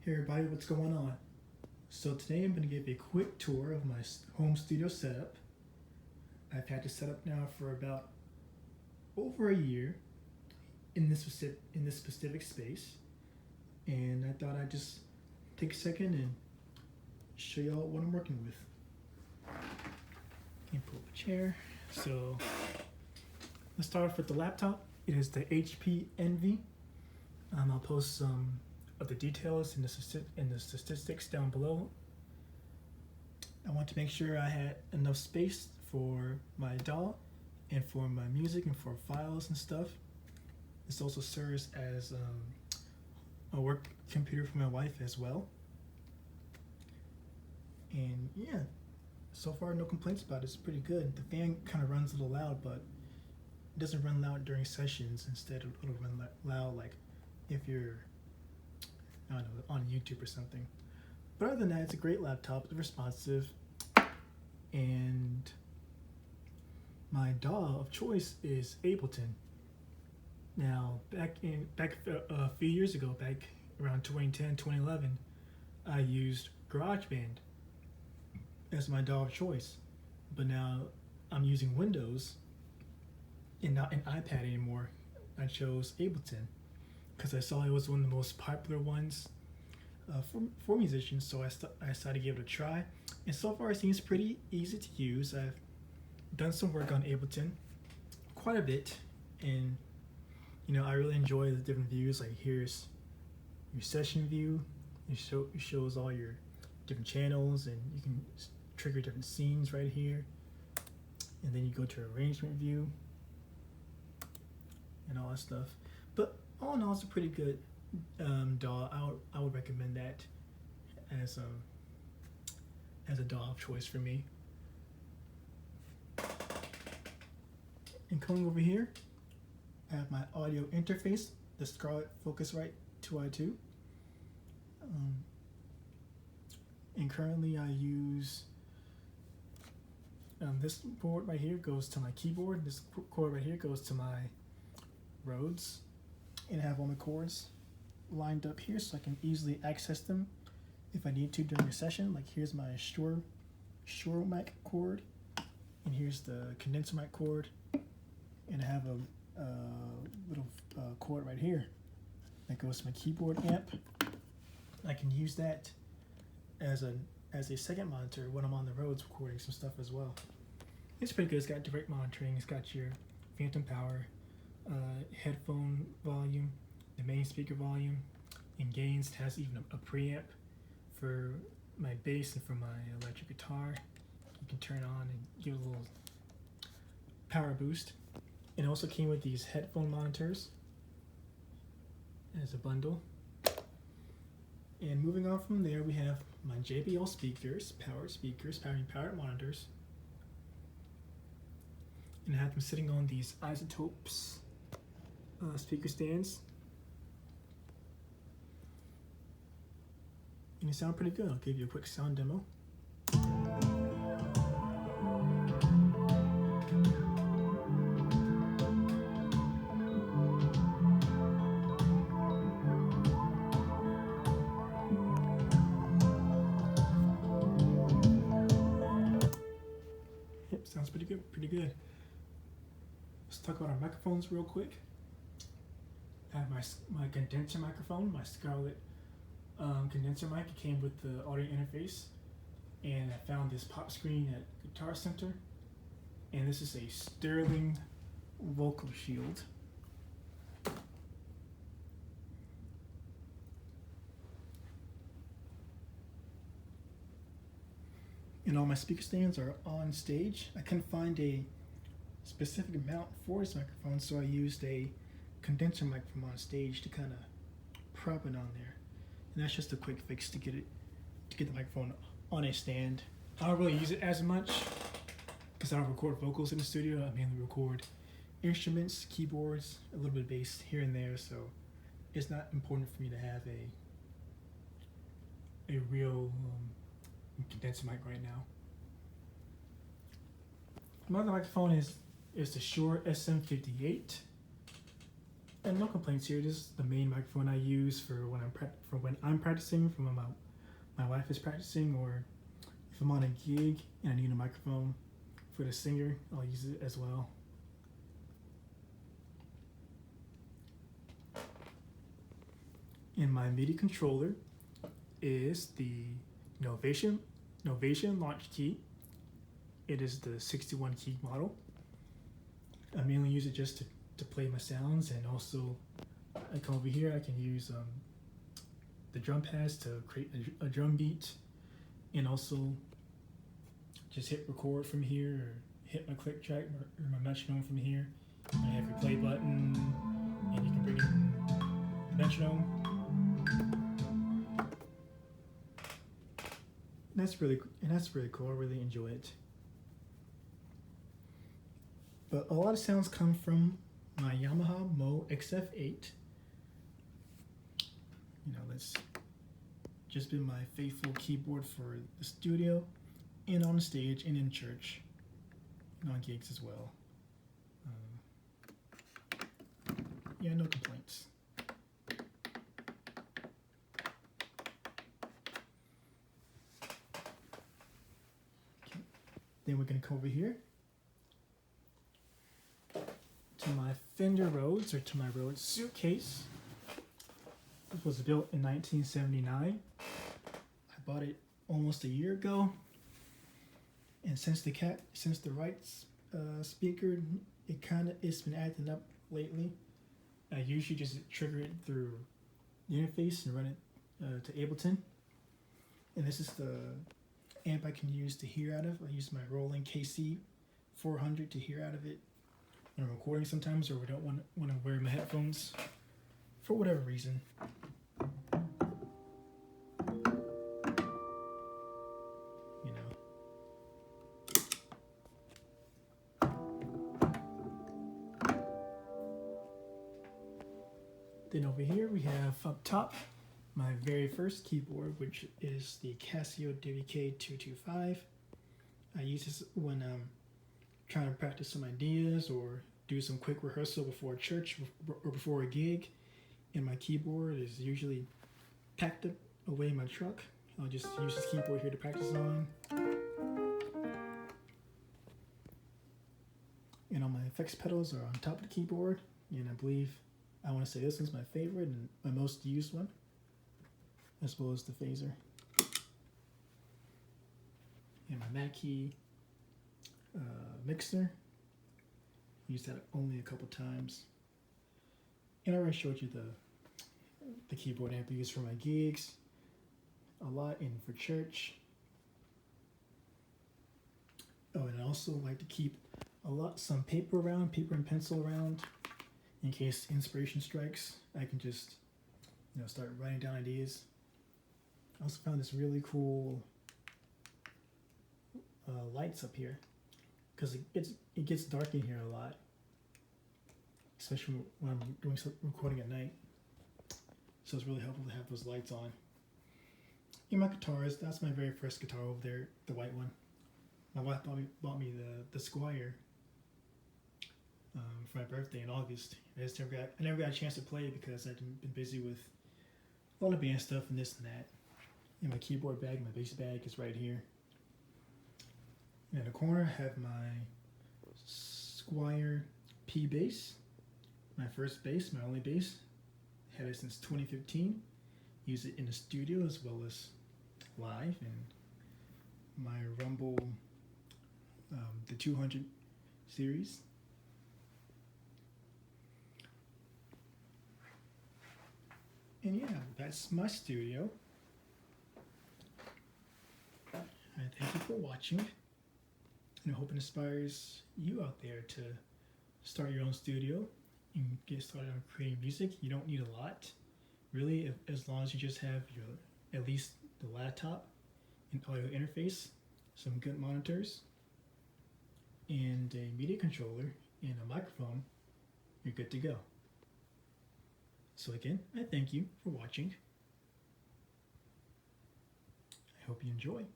Hey everybody, what's going on? So today I'm going to give a quick tour of my home studio setup. I've had this set up now for about over a year in this specific space, and I thought I'd just take a second and show y'all what I'm working with. Can pull up a chair. So let's start off with the laptop. It is the HP Envy. I'll post some of the details in the statistics down below. I want to make sure I had enough space for my DAW and for my music and for files and stuff. This also serves as a work computer for my wife as well. And yeah, so far no complaints about it. It's pretty good. The fan kind of runs a little loud, but it doesn't run loud during sessions. Instead, it'll run loud like if you're, I don't know, on YouTube or something. But other than that, it's a great laptop. It's responsive, and my DAW of choice is Ableton. Now, back a few years ago, back around 2010, 2011, I used GarageBand as my DAW of choice. But now I'm using Windows and not an iPad anymore. I chose Ableton because I saw it was one of the most popular ones for musicians, so I decided to give it a try. And so far it seems pretty easy to use. I've done some work on Ableton, quite a bit, and you know, I really enjoy the different views. Like here's your session view. It shows all your different channels, and you can trigger different scenes right here. And then you go to arrangement view and all that stuff. But all in all, it's a pretty good DAW. I would recommend that as a DAW of choice for me. And coming over here, I have my audio interface, the Scarlett Focusrite 2i2. And currently I use this board right here goes to my keyboard. This cord right here goes to my Rhodes. And I have all my cords lined up here so I can easily access them if I need to during a session. Like here's my Shure mic cord, and here's the condenser mic cord, and I have a little cord right here that goes to my keyboard amp. I can use that as a second monitor when I'm on the Rhodes recording some stuff as well. It's pretty good. It's got direct monitoring. It's got your phantom power, headphone volume, the main speaker volume, and gains. It has even a preamp for my bass and for my electric guitar. You can turn on and give a little power boost. It also came with these headphone monitors as a bundle. And moving on from there, we have my JBL speakers, powered monitors. And I have them sitting on these Isotopes speaker stands. And they sound pretty good. I'll give you a quick sound demo. Yep, sounds pretty good. Let's talk about our microphones real quick. I have my condenser microphone, my Scarlett condenser mic. It came with the audio interface, and I found this pop screen at Guitar Center, and this is a Sterling vocal shield. And all my speaker stands are on stage. I couldn't find a specific mount for this microphone, so I used a condenser mic from on stage to kind of prop it on there. And that's just a quick fix to get the microphone on a stand. I don't really use it as much because I don't record vocals in the studio. I mainly record instruments, keyboards, a little bit of bass here and there, so it's not important for me to have a real condenser mic right now. My other microphone is the Shure SM58. And no complaints here. This is the main microphone I use for when I'm practicing, for when my wife is practicing, or if I'm on a gig and I need a microphone for the singer, I'll use it as well. And my MIDI controller is the Novation LaunchKey. It is the 61 key model. I mainly use it just to play my sounds, and also I come over here, I can use the drum pads to create a drum beat, and also just hit record from here, or hit my click track or my metronome from here. I have your play button, and you can bring in the metronome. And that's really cool. I really enjoy it. But a lot of sounds come from my Yamaha MOXF8. You know, that's just been my faithful keyboard for the studio, and on stage, and in church, and on gigs as well. Yeah, no complaints. Okay. Then we're gonna come over here to my Fender Rhodes, or to my Rhodes Suitcase. It was built in 1979. I bought it almost a year ago, and since the right speaker, it's been acting up lately. I usually just trigger it through the interface and run it to Ableton. And this is the amp I can use to hear out of. I use my Roland KC 400 to hear out of it when I'm recording sometimes, or I don't want to wear my headphones for whatever reason. You know. Then over here we have up top my very first keyboard, which is the Casio WK-225. I use this when I'm trying to practice some ideas or do some quick rehearsal before church or before a gig, and my keyboard is usually packed up away in my truck. I'll just use this keyboard here to practice on. And all my effects pedals are on top of the keyboard, and I believe I want to say this one's my favorite and my most used one, as well as the phaser. And my MACkey mixer. Used that only a couple times. And I already showed you the keyboard amp I use for my gigs a lot, and for church. Oh, and I also like to keep some paper and pencil around, in case inspiration strikes. I can just, start writing down ideas. I also found this really cool lights up here, because it gets dark in here a lot, especially when I'm doing some recording at night. So it's really helpful to have those lights on. And my guitars, that's my very first guitar over there, the white one. My wife bought me the Squier for my birthday in August. I never got a chance to play it because I've been busy with a lot of band stuff and this and that. And my keyboard bag, my bass bag is right here. And in the corner I have my Squier P bass, my first bass, my only bass. Had it since 2015. Use it in the studio as well as live. And my Rumble, the 200 series. And yeah, that's my studio. I thank you for watching, and I hope it inspires you out there to start your own studio and get started on creating music. You don't need a lot, really, as long as you just have at least the laptop and audio interface, some good monitors, and a MIDI controller and a microphone. You're good to go. So again, I thank you for watching. I hope you enjoy.